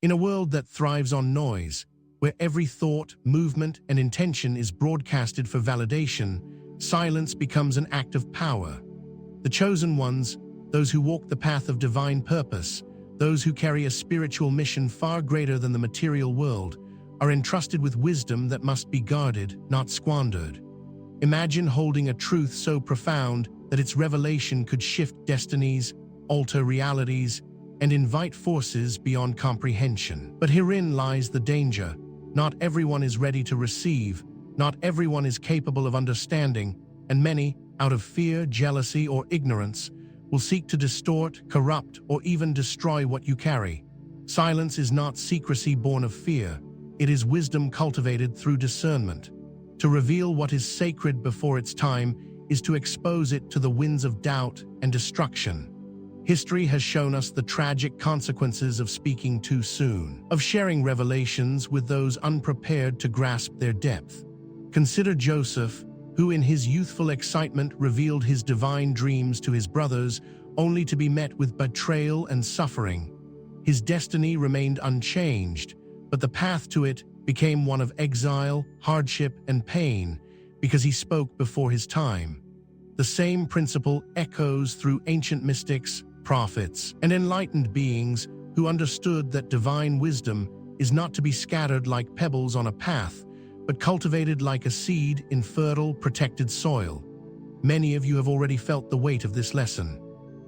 In a world that thrives on noise, where every thought, movement, and intention is broadcasted for validation, silence becomes an act of power. The chosen ones, those who walk the path of divine purpose, those who carry a spiritual mission far greater than the material world, are entrusted with wisdom that must be guarded, not squandered. Imagine holding a truth so profound that its revelation could shift destinies, alter realities, and invite forces beyond comprehension. But herein lies the danger. Not everyone is ready to receive, not everyone is capable of understanding, and many, out of fear, jealousy, or ignorance, will seek to distort, corrupt, or even destroy what you carry. Silence is not secrecy born of fear. It is wisdom cultivated through discernment. To reveal what is sacred before its time is to expose it to the winds of doubt and destruction. History has shown us the tragic consequences of speaking too soon, of sharing revelations with those unprepared to grasp their depth. Consider Joseph, who in his youthful excitement revealed his divine dreams to his brothers, only to be met with betrayal and suffering. His destiny remained unchanged, but the path to it became one of exile, hardship, and pain, because he spoke before his time. The same principle echoes through ancient mystics, prophets, and enlightened beings who understood that divine wisdom is not to be scattered like pebbles on a path, but cultivated like a seed in fertile, protected soil. Many of you have already felt the weight of this lesson.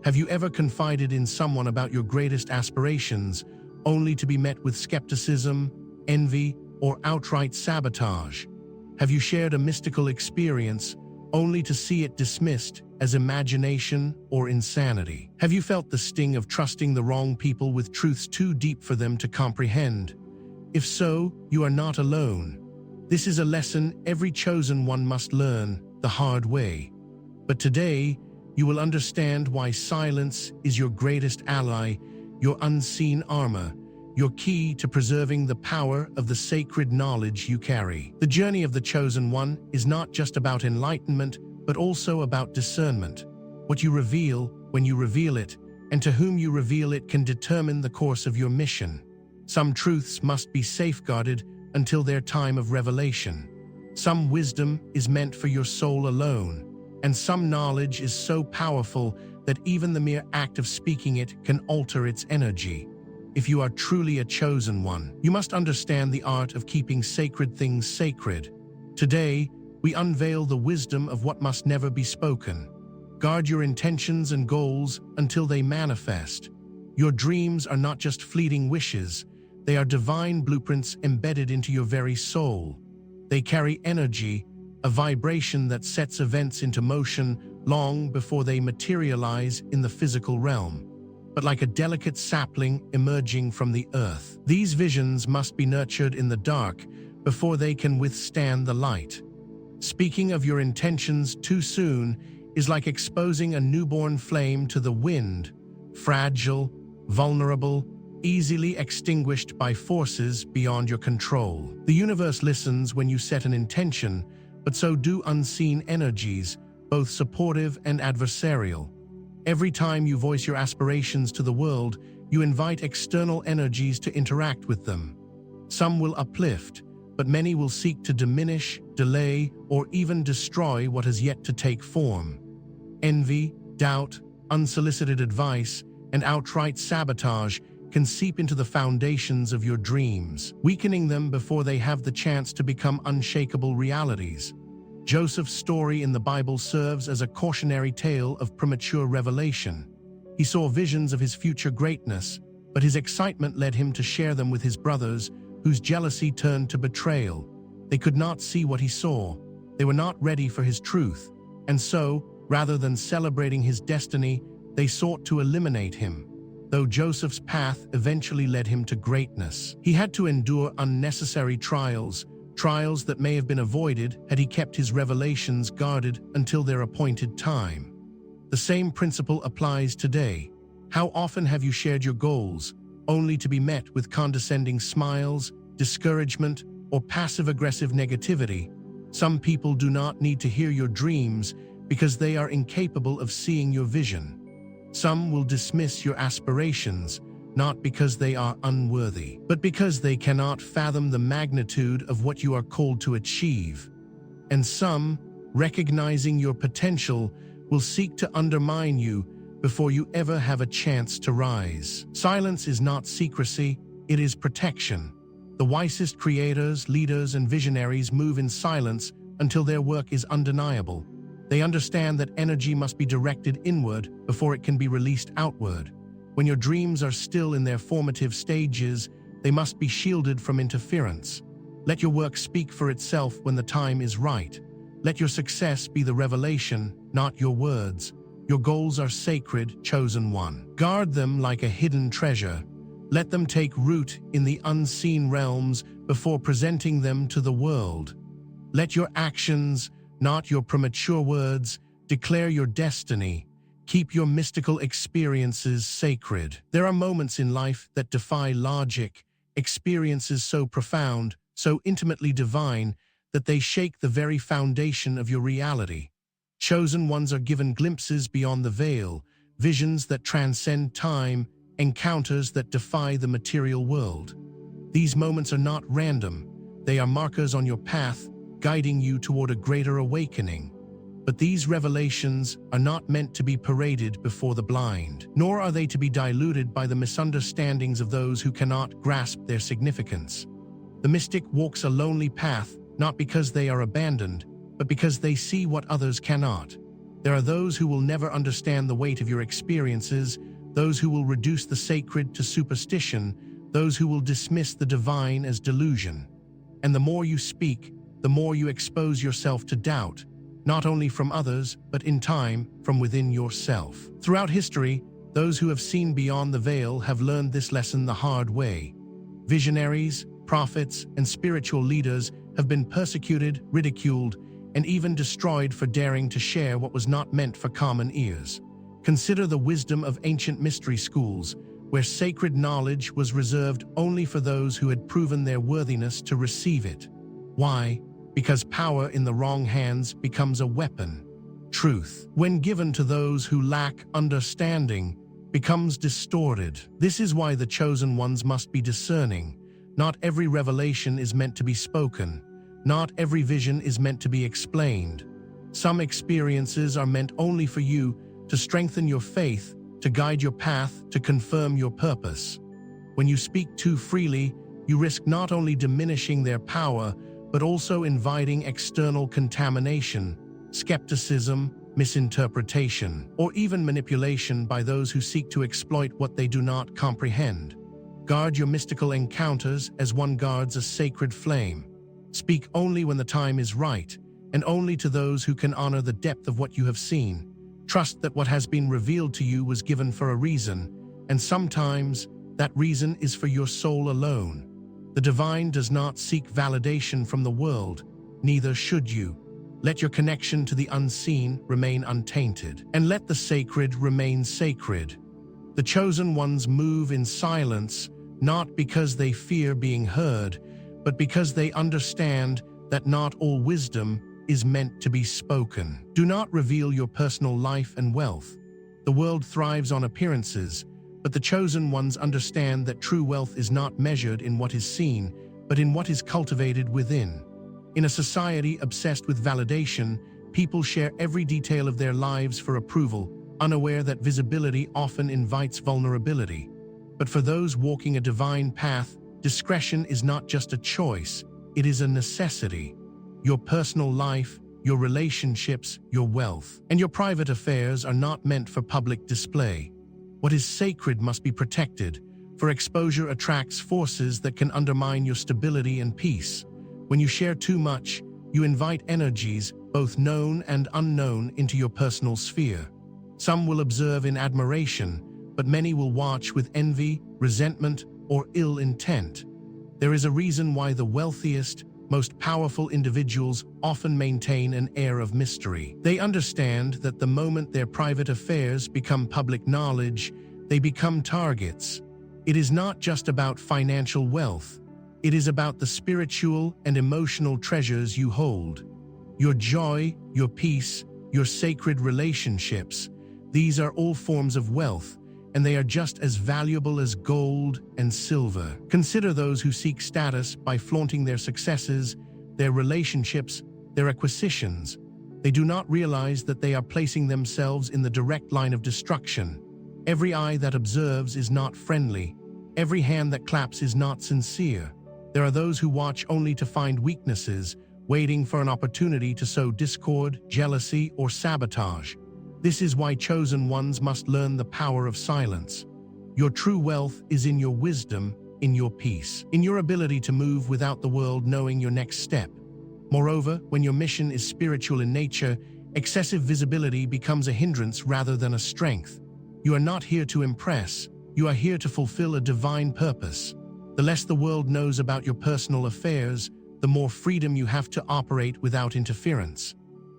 Have you ever confided in someone about your greatest aspirations, only to be met with skepticism, envy, or outright sabotage? Have you shared a mystical experience, only to see it dismissed as imagination or insanity? Have you felt the sting of trusting the wrong people with truths too deep for them to comprehend? If so, you are not alone. This is a lesson every chosen one must learn the hard way. But today, you will understand why silence is your greatest ally, your unseen armor, your key to preserving the power of the sacred knowledge you carry. The journey of the chosen one is not just about enlightenment, but also about discernment. What you reveal, when you reveal it, and to whom you reveal it can determine the course of your mission. Some truths must be safeguarded until their time of revelation. Some wisdom is meant for your soul alone, and some knowledge is so powerful that even the mere act of speaking it can alter its energy. If you are truly a chosen one, you must understand the art of keeping sacred things sacred. Today, we unveil the wisdom of what must never be spoken. Guard your intentions and goals until they manifest. Your dreams are not just fleeting wishes, they are divine blueprints embedded into your very soul. They carry energy, a vibration that sets events into motion long before they materialize in the physical realm. But like a delicate sapling emerging from the earth, these visions must be nurtured in the dark before they can withstand the light. Speaking of your intentions too soon is like exposing a newborn flame to the wind, fragile, vulnerable, easily extinguished by forces beyond your control. The universe listens when you set an intention, but so do unseen energies, both supportive and adversarial. Every time you voice your aspirations to the world, you invite external energies to interact with them. Some will uplift, but many will seek to diminish, delay, or even destroy what has yet to take form. Envy, doubt, unsolicited advice, and outright sabotage can seep into the foundations of your dreams, weakening them before they have the chance to become unshakable realities. Joseph's story in the Bible serves as a cautionary tale of premature revelation. He saw visions of his future greatness, but his excitement led him to share them with his brothers, whose jealousy turned to betrayal. They could not see what he saw. They were not ready for his truth, and so, rather than celebrating his destiny, they sought to eliminate him. Though Joseph's path eventually led him to greatness, he had to endure unnecessary trials that may have been avoided had he kept his revelations guarded until their appointed time. The same principle applies today. How often have you shared your goals, only to be met with condescending smiles, discouragement, or passive-aggressive negativity? Some people do not need to hear your dreams because they are incapable of seeing your vision. Some will dismiss your aspirations, not because they are unworthy, but because they cannot fathom the magnitude of what you are called to achieve. And some, recognizing your potential, will seek to undermine you before you ever have a chance to rise. Silence is not secrecy, it is protection. The wisest creators, leaders, and visionaries move in silence until their work is undeniable. They understand that energy must be directed inward before it can be released outward. When your dreams are still in their formative stages, they must be shielded from interference. Let your work speak for itself when the time is right. Let your success be the revelation, not your words. Your goals are sacred, chosen one. Guard them like a hidden treasure. Let them take root in the unseen realms before presenting them to the world. Let your actions, not your premature words, declare your destiny. Keep your mystical experiences sacred. There are moments in life that defy logic, experiences so profound, so intimately divine, that they shake the very foundation of your reality. Chosen ones are given glimpses beyond the veil, visions that transcend time, encounters that defy the material world. These moments are not random. They are markers on your path, guiding you toward a greater awakening. But these revelations are not meant to be paraded before the blind, nor are they to be diluted by the misunderstandings of those who cannot grasp their significance. The mystic walks a lonely path, not because they are abandoned, but because they see what others cannot. There are those who will never understand the weight of your experiences, those who will reduce the sacred to superstition, those who will dismiss the divine as delusion. And the more you speak, the more you expose yourself to doubt, not only from others, but in time, from within yourself. Throughout history, those who have seen beyond the veil have learned this lesson the hard way. Visionaries, prophets, and spiritual leaders have been persecuted, ridiculed, and even destroyed for daring to share what was not meant for common ears. Consider the wisdom of ancient mystery schools, where sacred knowledge was reserved only for those who had proven their worthiness to receive it. Why? Because power in the wrong hands becomes a weapon. Truth, when given to those who lack understanding, becomes distorted. This is why the chosen ones must be discerning. Not every revelation is meant to be spoken. Not every vision is meant to be explained. Some experiences are meant only for you to strengthen your faith, to guide your path, to confirm your purpose. When you speak too freely, you risk not only diminishing their power, but also inviting external contamination, skepticism, misinterpretation, or even manipulation by those who seek to exploit what they do not comprehend. Guard your mystical encounters as one guards a sacred flame. Speak only when the time is right, and only to those who can honor the depth of what you have seen. Trust that what has been revealed to you was given for a reason, and sometimes that reason is for your soul alone. The divine does not seek validation from the world, neither should you. Let your connection to the unseen remain untainted, and let the sacred remain sacred. The chosen ones move in silence, not because they fear being heard, but because they understand that not all wisdom is meant to be spoken. Do not reveal your personal life and wealth. The world thrives on appearances, but the chosen ones understand that true wealth is not measured in what is seen, but in what is cultivated within. In a society obsessed with validation, people share every detail of their lives for approval, unaware that visibility often invites vulnerability. But for those walking a divine path, discretion is not just a choice, it is a necessity. Your personal life, your relationships, your wealth, and your private affairs are not meant for public display. What is sacred must be protected, for exposure attracts forces that can undermine your stability and peace. When you share too much, you invite energies, both known and unknown, into your personal sphere. Some will observe in admiration, but many will watch with envy, resentment, or ill intent. There is a reason why the wealthiest, most powerful individuals often maintain an air of mystery. They understand that the moment their private affairs become public knowledge, they become targets. It is not just about financial wealth. It is about the spiritual and emotional treasures you hold. Your joy, your peace, your sacred relationships. These are all forms of wealth, and they are just as valuable as gold and silver. Consider those who seek status by flaunting their successes, their relationships, their acquisitions. They do not realize that they are placing themselves in the direct line of destruction. Every eye that observes is not friendly. Every hand that claps is not sincere. There are those who watch only to find weaknesses, waiting for an opportunity to sow discord, jealousy, or sabotage. This is why chosen ones must learn the power of silence. Your true wealth is in your wisdom, in your peace, in your ability to move without the world knowing your next step. Moreover, when your mission is spiritual in nature, excessive visibility becomes a hindrance rather than a strength. You are not here to impress. You are here to fulfill a divine purpose. The less the world knows about your personal affairs, the more freedom you have to operate without interference.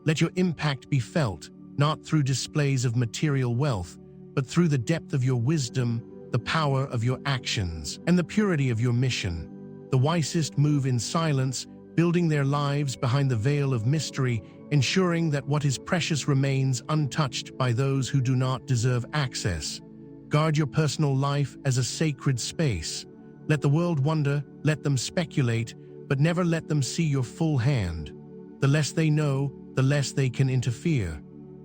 Let your impact be felt, not through displays of material wealth, but through the depth of your wisdom, the power of your actions, and the purity of your mission. The wisest move in silence, building their lives behind the veil of mystery, ensuring that what is precious remains untouched by those who do not deserve access. Guard your personal life as a sacred space. Let the world wonder, let them speculate, but never let them see your full hand. The less they know, the less they can interfere.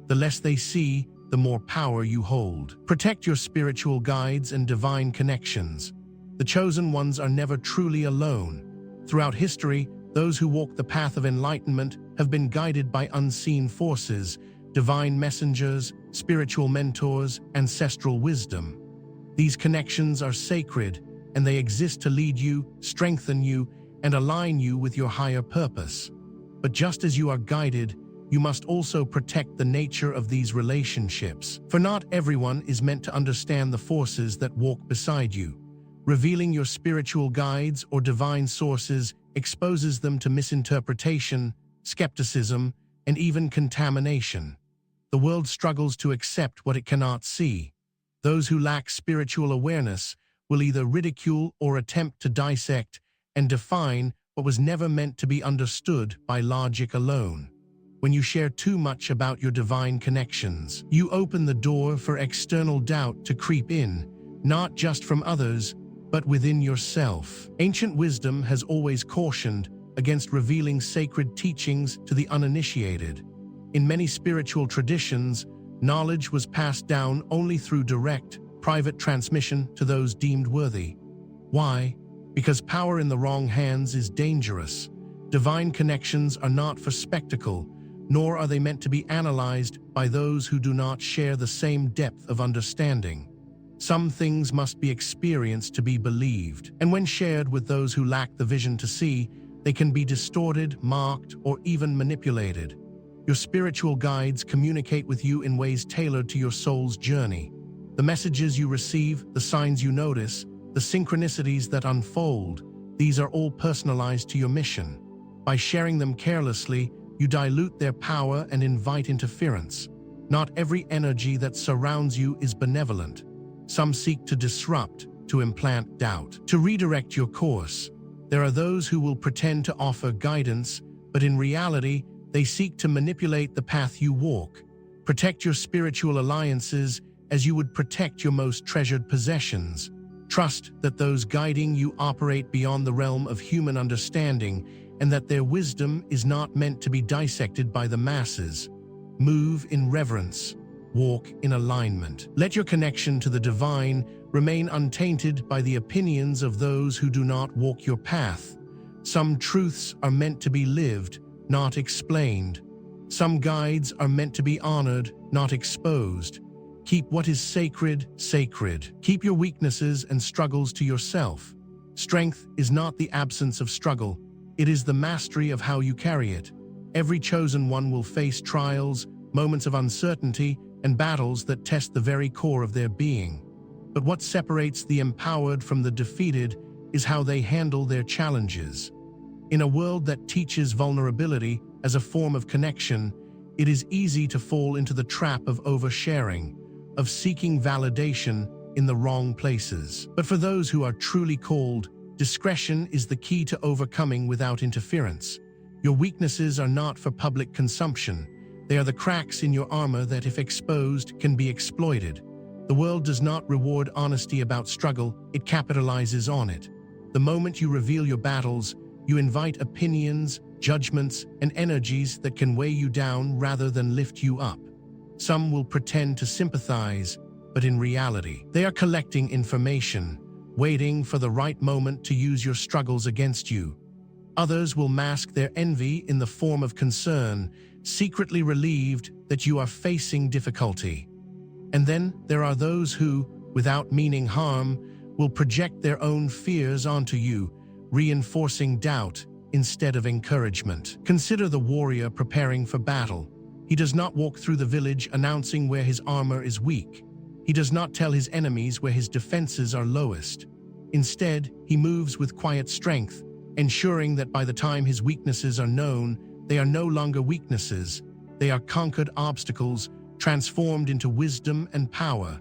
The less they see, the more power you hold. Protect your spiritual guides and divine connections. The chosen ones are never truly alone. Throughout history, those who walk the path of enlightenment have been guided by unseen forces, divine messengers, spiritual mentors, ancestral wisdom. These connections are sacred, and they exist to lead you, strengthen you, and align you with your higher purpose. But just as you are guided, you must also protect the nature of these relationships. For not everyone is meant to understand the forces that walk beside you. Revealing your spiritual guides or divine sources exposes them to misinterpretation, skepticism, and even contamination. The world struggles to accept what it cannot see. Those who lack spiritual awareness will either ridicule or attempt to dissect and define what was never meant to be understood by logic alone. When you share too much about your divine connections, you open the door for external doubt to creep in, not just from others, but within yourself. Ancient wisdom has always cautioned against revealing sacred teachings to the uninitiated. In many spiritual traditions, knowledge was passed down only through direct, private transmission to those deemed worthy. Why? Because power in the wrong hands is dangerous. Divine connections are not for spectacle, nor are they meant to be analyzed by those who do not share the same depth of understanding. Some things must be experienced to be believed, and when shared with those who lack the vision to see, they can be distorted, mocked, or even manipulated. Your spiritual guides communicate with you in ways tailored to your soul's journey. The messages you receive, the signs you notice, the synchronicities that unfold, these are all personalized to your mission. By sharing them carelessly, you dilute their power and invite interference. Not every energy that surrounds you is benevolent. Some seek to disrupt, to implant doubt, to redirect your course. There are those who will pretend to offer guidance, but in reality, they seek to manipulate the path you walk. Protect your spiritual alliances as you would protect your most treasured possessions. Trust that those guiding you operate beyond the realm of human understanding, and that their wisdom is not meant to be dissected by the masses. Move in reverence. Walk in alignment. Let your connection to the divine remain untainted by the opinions of those who do not walk your path. Some truths are meant to be lived, not explained. Some guides are meant to be honored, not exposed. Keep what is sacred, sacred. Keep your weaknesses and struggles to yourself. Strength is not the absence of struggle. It is the mastery of how you carry it. Every chosen one will face trials, moments of uncertainty, and battles that test the very core of their being. But what separates the empowered from the defeated is how they handle their challenges. In a world that teaches vulnerability as a form of connection, it is easy to fall into the trap of oversharing, of seeking validation in the wrong places. But for those who are truly called, discretion is the key to overcoming without interference. Your weaknesses are not for public consumption. They are the cracks in your armor that, if exposed, can be exploited. The world does not reward honesty about struggle, it capitalizes on it. The moment you reveal your battles, you invite opinions, judgments, and energies that can weigh you down rather than lift you up. Some will pretend to sympathize, but in reality, they are collecting information, waiting for the right moment to use your struggles against you. Others will mask their envy in the form of concern, secretly relieved that you are facing difficulty. And then there are those who, without meaning harm, will project their own fears onto you, reinforcing doubt instead of encouragement. Consider the warrior preparing for battle. He does not walk through the village announcing where his armor is weak. He does not tell his enemies where his defenses are lowest. Instead, he moves with quiet strength, ensuring that by the time his weaknesses are known, they are no longer weaknesses. They are conquered obstacles, transformed into wisdom and power.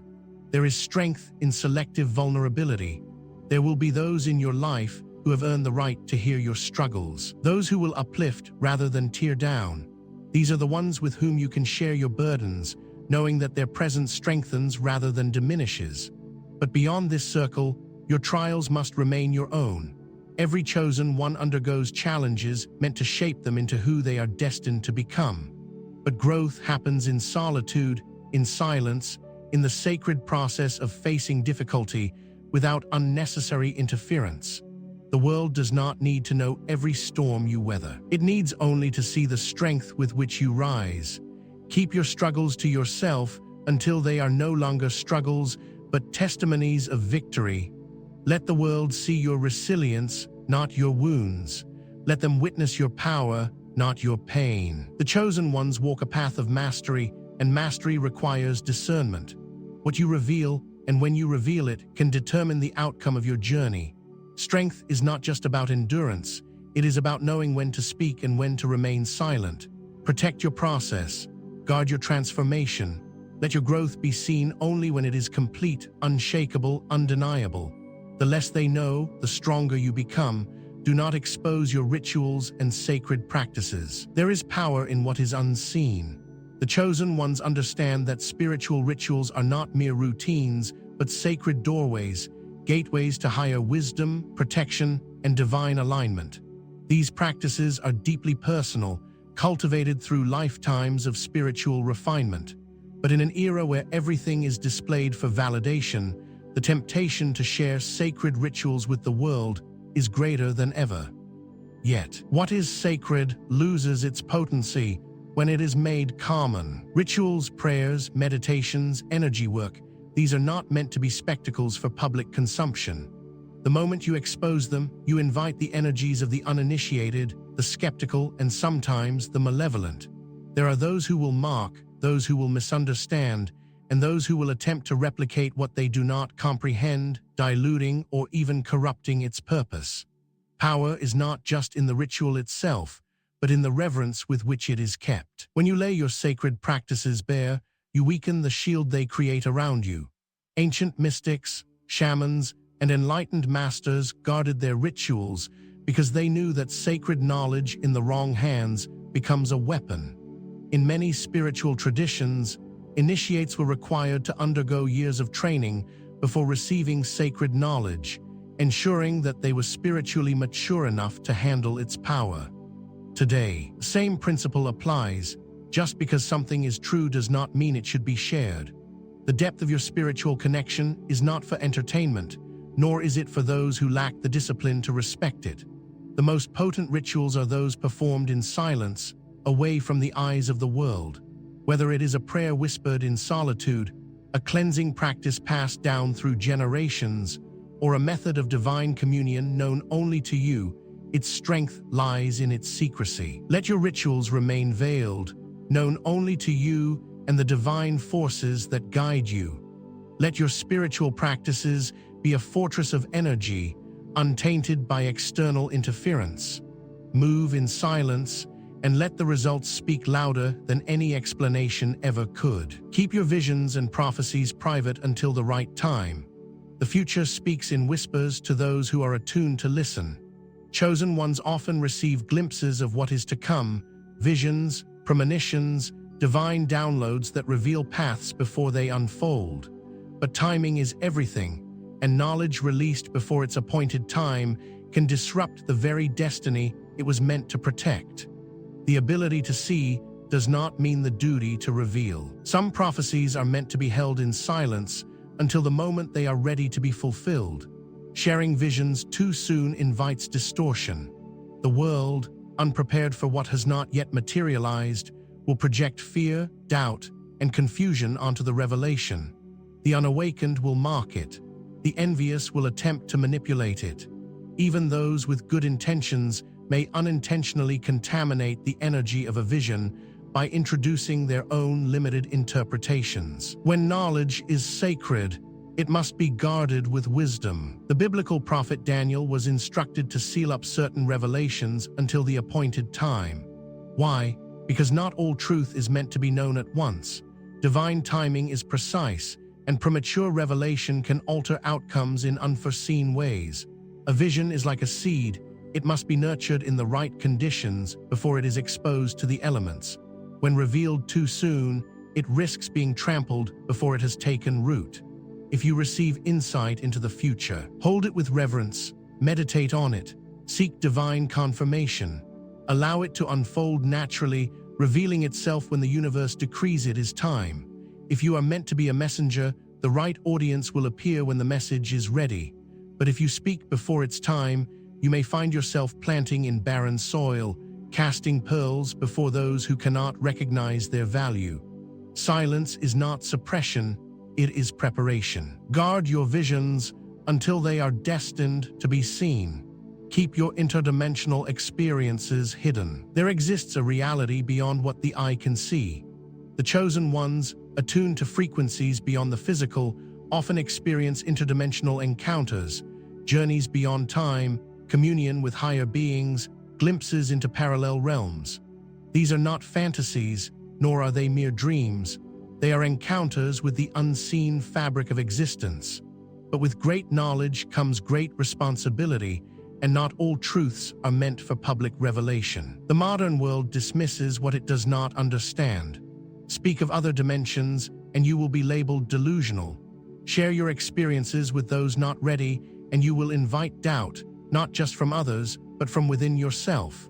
There is strength in selective vulnerability. There will be those in your life who have earned the right to hear your struggles, those who will uplift rather than tear down. These are the ones with whom you can share your burdens, knowing that their presence strengthens rather than diminishes. But beyond this circle, your trials must remain your own. Every chosen one undergoes challenges meant to shape them into who they are destined to become. But growth happens in solitude, in silence, in the sacred process of facing difficulty without unnecessary interference. The world does not need to know every storm you weather. It needs only to see the strength with which you rise. Keep your struggles to yourself until they are no longer struggles, but testimonies of victory. Let the world see your resilience, not your wounds. Let them witness your power, not your pain. The chosen ones walk a path of mastery, and mastery requires discernment. What you reveal, and when you reveal it, can determine the outcome of your journey. Strength is not just about endurance, it is about knowing when to speak and when to remain silent. Protect your process, guard your transformation. Let your growth be seen only when it is complete, unshakable, undeniable. The less they know, the stronger you become. Do not expose your rituals and sacred practices. There is power in what is unseen. The chosen ones understand that spiritual rituals are not mere routines, but sacred doorways, gateways to higher wisdom, protection, and divine alignment. These practices are deeply personal, cultivated through lifetimes of spiritual refinement. But in an era where everything is displayed for validation, the temptation to share sacred rituals with the world is greater than ever. Yet, what is sacred loses its potency when it is made common. Rituals, prayers, meditations, energy work, these are not meant to be spectacles for public consumption. The moment you expose them, you invite the energies of the uninitiated, the skeptical, and sometimes the malevolent. There are those who will mock, those who will misunderstand, and those who will attempt to replicate what they do not comprehend, diluting or even corrupting its purpose. Power is not just in the ritual itself, but in the reverence with which it is kept. When you lay your sacred practices bare, you weaken the shield they create around you. Ancient mystics, shamans, and enlightened masters guarded their rituals because they knew that sacred knowledge in the wrong hands becomes a weapon. In many spiritual traditions, initiates were required to undergo years of training before receiving sacred knowledge, ensuring that they were spiritually mature enough to handle its power. Today, the same principle applies. Just because something is true does not mean it should be shared. The depth of your spiritual connection is not for entertainment, nor is it for those who lack the discipline to respect it. The most potent rituals are those performed in silence, away from the eyes of the world. Whether it is a prayer whispered in solitude, a cleansing practice passed down through generations, or a method of divine communion known only to you, its strength lies in its secrecy. Let your rituals remain veiled, known only to you and the divine forces that guide you. Let your spiritual practices be a fortress of energy, untainted by external interference. Move in silence, and let the results speak louder than any explanation ever could. Keep your visions and prophecies private until the right time. The future speaks in whispers to those who are attuned to listen. Chosen ones often receive glimpses of what is to come, visions, premonitions, divine downloads that reveal paths before they unfold. But timing is everything, and knowledge released before its appointed time can disrupt the very destiny it was meant to protect. The ability to see does not mean the duty to reveal. Some prophecies are meant to be held in silence until the moment they are ready to be fulfilled. Sharing visions too soon invites distortion. The world, unprepared for what has not yet materialized, will project fear, doubt, and confusion onto the revelation. The unawakened will mock it. The envious will attempt to manipulate it. Even those with good intentions may unintentionally contaminate the energy of a vision by introducing their own limited interpretations. When knowledge is sacred, it must be guarded with wisdom. The biblical prophet Daniel was instructed to seal up certain revelations until the appointed time. Why? Because not all truth is meant to be known at once. Divine timing is precise, and premature revelation can alter outcomes in unforeseen ways. A vision is like a seed. It must be nurtured in the right conditions before it is exposed to the elements. When revealed too soon, it risks being trampled before it has taken root. If you receive insight into the future, hold it with reverence, meditate on it, seek divine confirmation. Allow it to unfold naturally, revealing itself when the universe decrees it is time. If you are meant to be a messenger, the right audience will appear when the message is ready. But if you speak before its time, you may find yourself planting in barren soil, casting pearls before those who cannot recognize their value. Silence is not suppression, it is preparation. Guard your visions until they are destined to be seen. Keep your interdimensional experiences hidden. There exists a reality beyond what the eye can see. The chosen ones, attuned to frequencies beyond the physical, often experience interdimensional encounters, journeys beyond time, communion with higher beings, glimpses into parallel realms. These are not fantasies, nor are they mere dreams. They are encounters with the unseen fabric of existence. But with great knowledge comes great responsibility, and not all truths are meant for public revelation. The modern world dismisses what it does not understand. Speak of other dimensions, and you will be labeled delusional. Share your experiences with those not ready, and you will invite doubt, not just from others, but from within yourself.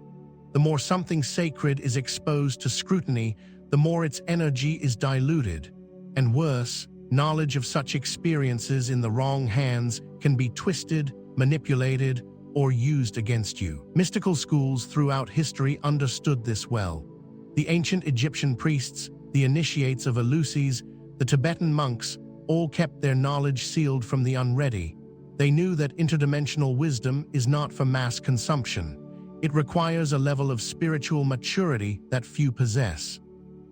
The more something sacred is exposed to scrutiny, the more its energy is diluted. And worse, knowledge of such experiences in the wrong hands can be twisted, manipulated, or used against you. Mystical schools throughout history understood this well. The ancient Egyptian priests, the initiates of Eleusis, the Tibetan monks, all kept their knowledge sealed from the unready. They knew that interdimensional wisdom is not for mass consumption. It requires a level of spiritual maturity that few possess.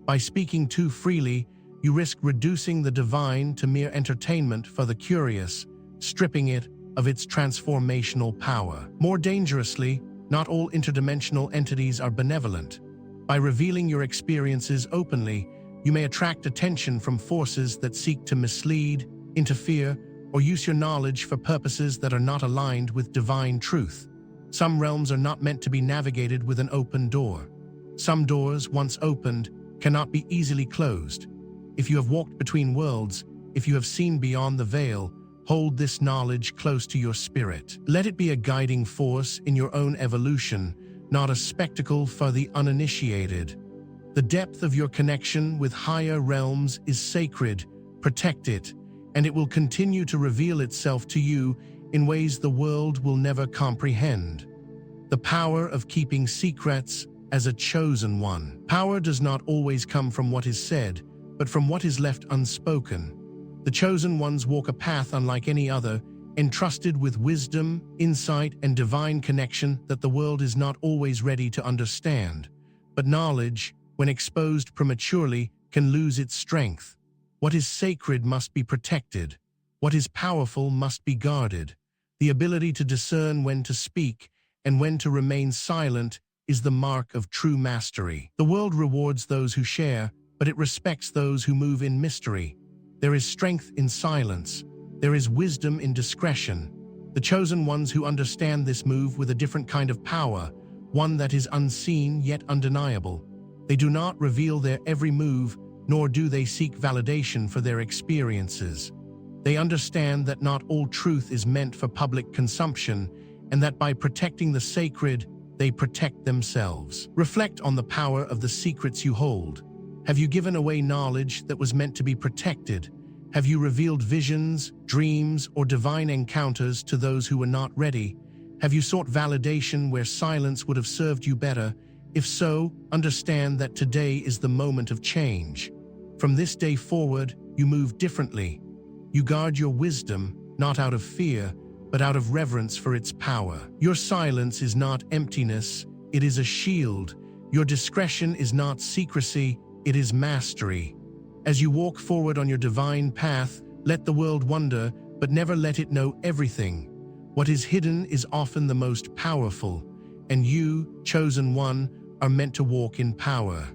By speaking too freely, you risk reducing the divine to mere entertainment for the curious, stripping it of its transformational power. More dangerously, not all interdimensional entities are benevolent. By revealing your experiences openly, you may attract attention from forces that seek to mislead, interfere, or use your knowledge for purposes that are not aligned with divine truth. Some realms are not meant to be navigated with an open door. Some doors, once opened, cannot be easily closed. If you have walked between worlds, if you have seen beyond the veil, hold this knowledge close to your spirit. Let it be a guiding force in your own evolution, not a spectacle for the uninitiated. The depth of your connection with higher realms is sacred. Protect it, and it will continue to reveal itself to you in ways the world will never comprehend. The power of keeping secrets as a chosen one. Power does not always come from what is said, but from what is left unspoken. The chosen ones walk a path unlike any other, entrusted with wisdom, insight, and divine connection that the world is not always ready to understand. But knowledge, when exposed prematurely, can lose its strength. What is sacred must be protected. What is powerful must be guarded. The ability to discern when to speak and when to remain silent is the mark of true mastery. The world rewards those who share, but it respects those who move in mystery. There is strength in silence. There is wisdom in discretion. The chosen ones who understand this move with a different kind of power, one that is unseen yet undeniable. They do not reveal their every move, nor do they seek validation for their experiences. They understand that not all truth is meant for public consumption, and that by protecting the sacred, they protect themselves. Reflect on the power of the secrets you hold. Have you given away knowledge that was meant to be protected? Have you revealed visions, dreams, or divine encounters to those who were not ready? Have you sought validation where silence would have served you better? If so, understand that today is the moment of change. From this day forward, you move differently. You guard your wisdom, not out of fear, but out of reverence for its power. Your silence is not emptiness, it is a shield. Your discretion is not secrecy, it is mastery. As you walk forward on your divine path, let the world wonder, but never let it know everything. What is hidden is often the most powerful, and you, chosen one, are meant to walk in power.